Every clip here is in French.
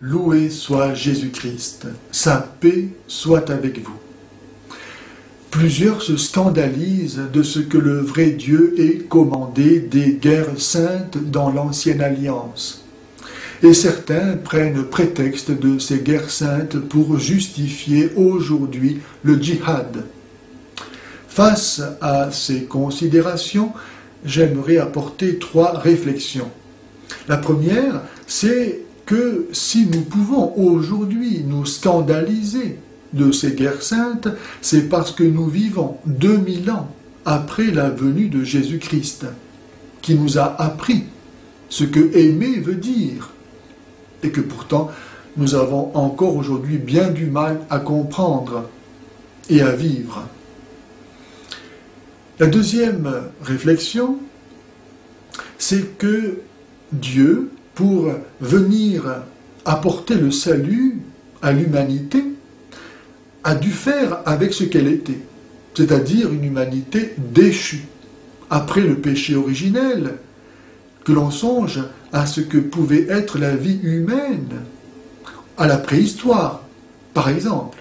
Loué soit Jésus-Christ, sa paix soit avec vous. Plusieurs se scandalisent de ce que le vrai Dieu ait commandé des guerres saintes dans l'Ancienne Alliance. Et certains prennent prétexte de ces guerres saintes pour justifier aujourd'hui le djihad. Face à ces considérations, j'aimerais apporter 3 réflexions. La première, c'est que si nous pouvons aujourd'hui nous scandaliser de ces guerres saintes, c'est parce que nous vivons 2000 ans après la venue de Jésus-Christ, qui nous a appris ce que aimer veut dire, et que pourtant nous avons encore aujourd'hui bien du mal à comprendre et à vivre. La deuxième réflexion, c'est que Dieu, pour venir apporter le salut à l'humanité, a dû faire avec ce qu'elle était, c'est-à-dire une humanité déchue. Après le péché originel, que l'on songe à ce que pouvait être la vie humaine, à la préhistoire, par exemple.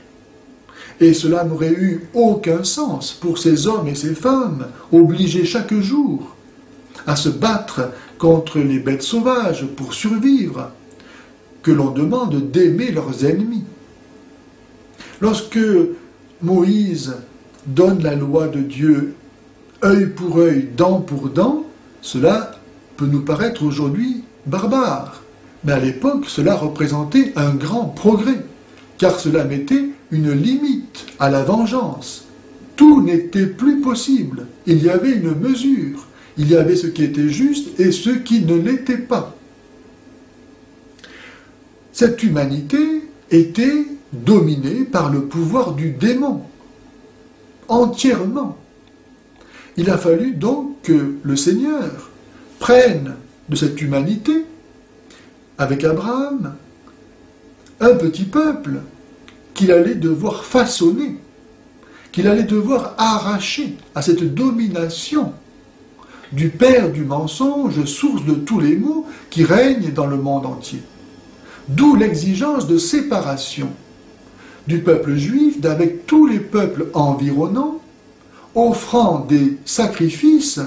Et cela n'aurait eu aucun sens pour ces hommes et ces femmes, obligés chaque jour à se battre contre les bêtes sauvages pour survivre, que l'on demande d'aimer leurs ennemis. Lorsque Moïse donne la loi de Dieu, œil pour œil, dent pour dent, cela peut nous paraître aujourd'hui barbare. Mais à l'époque, cela représentait un grand progrès, car cela mettait une limite à la vengeance. Tout n'était plus possible. Il y avait une mesure. Il y avait ce qui était juste et ce qui ne l'était pas. Cette humanité était dominée par le pouvoir du démon, entièrement. Il a fallu donc que le Seigneur prenne de cette humanité, avec Abraham, un petit peuple qu'il allait devoir façonner, qu'il allait devoir arracher à cette domination du père du mensonge, source de tous les maux qui règnent dans le monde entier. D'où l'exigence de séparation du peuple juif d'avec tous les peuples environnants, offrant des sacrifices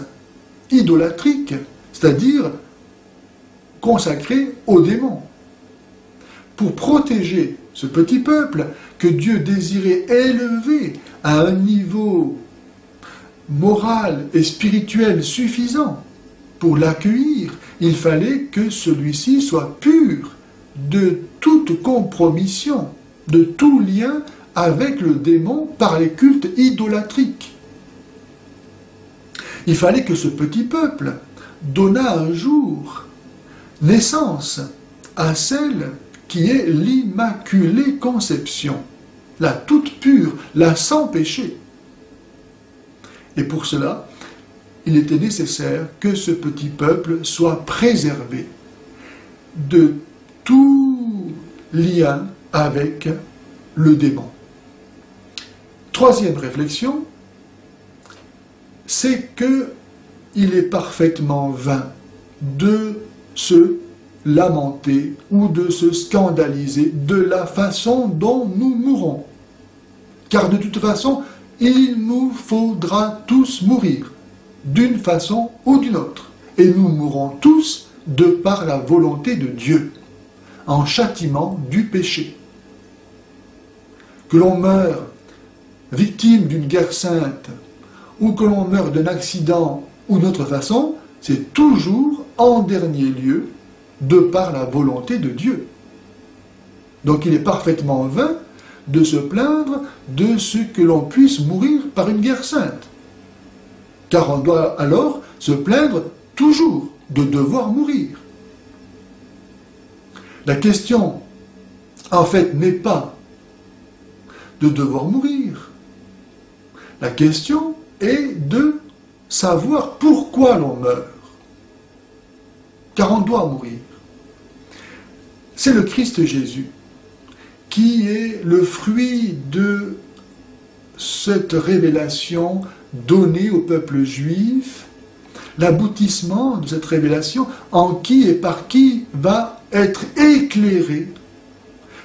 idolâtriques, c'est-à-dire consacrés aux démons. Pour protéger ce petit peuple que Dieu désirait élever à un niveau moral et spirituel suffisant pour l'accueillir, il fallait que celui-ci soit pur de toute compromission, de tout lien avec le démon par les cultes idolâtriques. Il fallait que ce petit peuple donnât un jour naissance à celle qui est l'Immaculée Conception, la toute pure, la sans péché. Et pour cela, il était nécessaire que ce petit peuple soit préservé de tout lien avec le démon. Troisième réflexion, c'est qu'il est parfaitement vain de se lamenter ou de se scandaliser de la façon dont nous mourrons. Car de toute façon, il nous faudra tous mourir, d'une façon ou d'une autre. Et nous mourrons tous de par la volonté de Dieu, en châtiment du péché. Que l'on meure victime d'une guerre sainte, ou que l'on meure d'un accident ou d'une autre façon, c'est toujours en dernier lieu de par la volonté de Dieu. Donc il est parfaitement vain de se plaindre de ce que l'on puisse mourir par une guerre sainte. Car on doit alors se plaindre toujours de devoir mourir. La question, en fait, n'est pas de devoir mourir. La question est de savoir pourquoi l'on meurt. Car on doit mourir. C'est le Christ Jésus qui est le fruit de cette révélation donnée au peuple juif, l'aboutissement de cette révélation en qui et par qui va être éclairée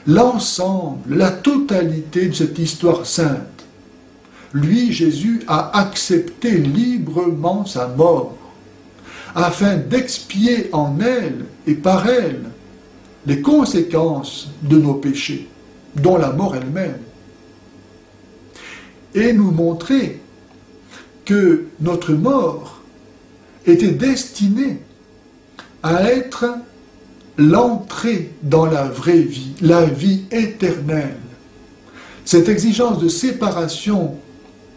l'ensemble, la totalité de cette histoire sainte. Lui, Jésus, a accepté librement sa mort, afin d'expier en elle et par elle les conséquences de nos péchés, dont la mort elle-même, et nous montrer que notre mort était destinée à être l'entrée dans la vraie vie, la vie éternelle. Cette exigence de séparation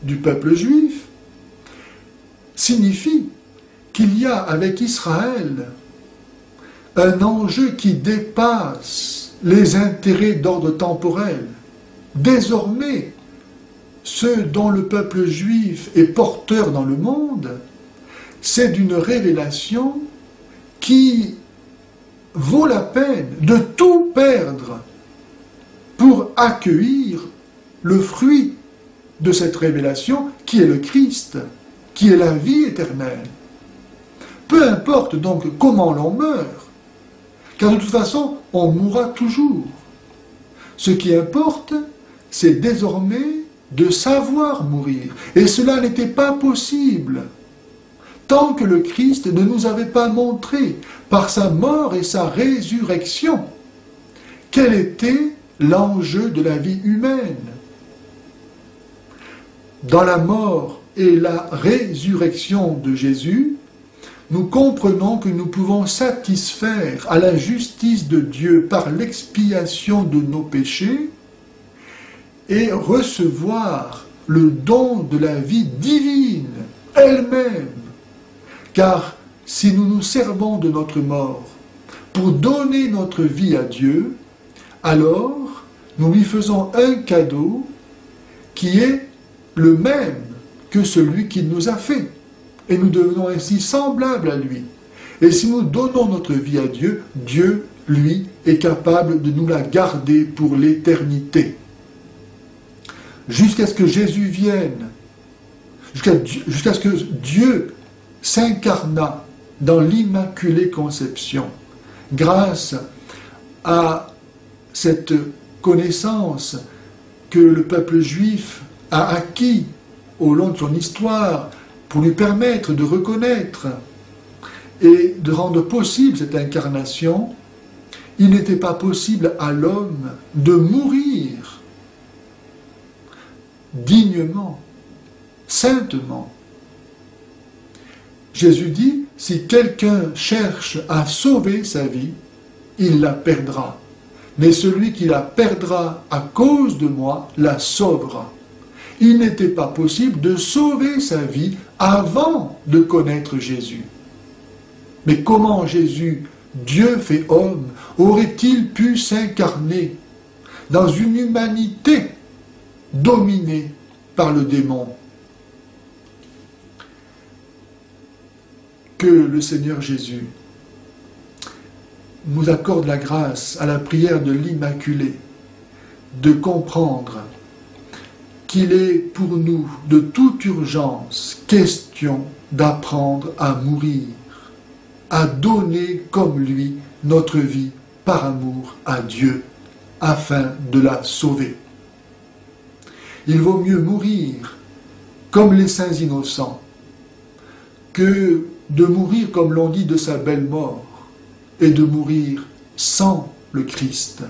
du peuple juif signifie qu'il y a avec Israël un enjeu qui dépasse les intérêts d'ordre temporel. Désormais, ce dont le peuple juif est porteur dans le monde, c'est d'une révélation qui vaut la peine de tout perdre pour accueillir le fruit de cette révélation qui est le Christ, qui est la vie éternelle. Peu importe donc comment l'on meurt, car de toute façon, on mourra toujours. Ce qui importe, c'est désormais de savoir mourir. Et cela n'était pas possible tant que le Christ ne nous avait pas montré, par sa mort et sa résurrection, quel était l'enjeu de la vie humaine. Dans la mort et la résurrection de Jésus, nous comprenons que nous pouvons satisfaire à la justice de Dieu par l'expiation de nos péchés et recevoir le don de la vie divine elle-même. Car si nous nous servons de notre mort pour donner notre vie à Dieu, alors nous lui faisons un cadeau qui est le même que celui qu'il nous a fait. Et nous devenons ainsi semblables à lui. Et si nous donnons notre vie à Dieu, Dieu, lui, est capable de nous la garder pour l'éternité. Jusqu'à ce que Jésus vienne, jusqu'à ce que Dieu s'incarna dans l'Immaculée Conception, grâce à cette connaissance que le peuple juif a acquis au long de son histoire, pour lui permettre de reconnaître et de rendre possible cette incarnation, il n'était pas possible à l'homme de mourir dignement, saintement. Jésus dit, si quelqu'un cherche à sauver sa vie, il la perdra. Mais celui qui la perdra à cause de moi, la sauvera. Il n'était pas possible de sauver sa vie avant de connaître Jésus. Mais comment Jésus, Dieu fait homme, aurait-il pu s'incarner dans une humanité dominée par le démon? Que le Seigneur Jésus nous accorde la grâce à la prière de l'Immaculée de comprendre qu'il est pour nous de toute urgence question d'apprendre à mourir, à donner comme lui notre vie par amour à Dieu, afin de la sauver. Il vaut mieux mourir comme les saints innocents que de mourir comme l'on dit de sa belle mort et de mourir sans le Christ.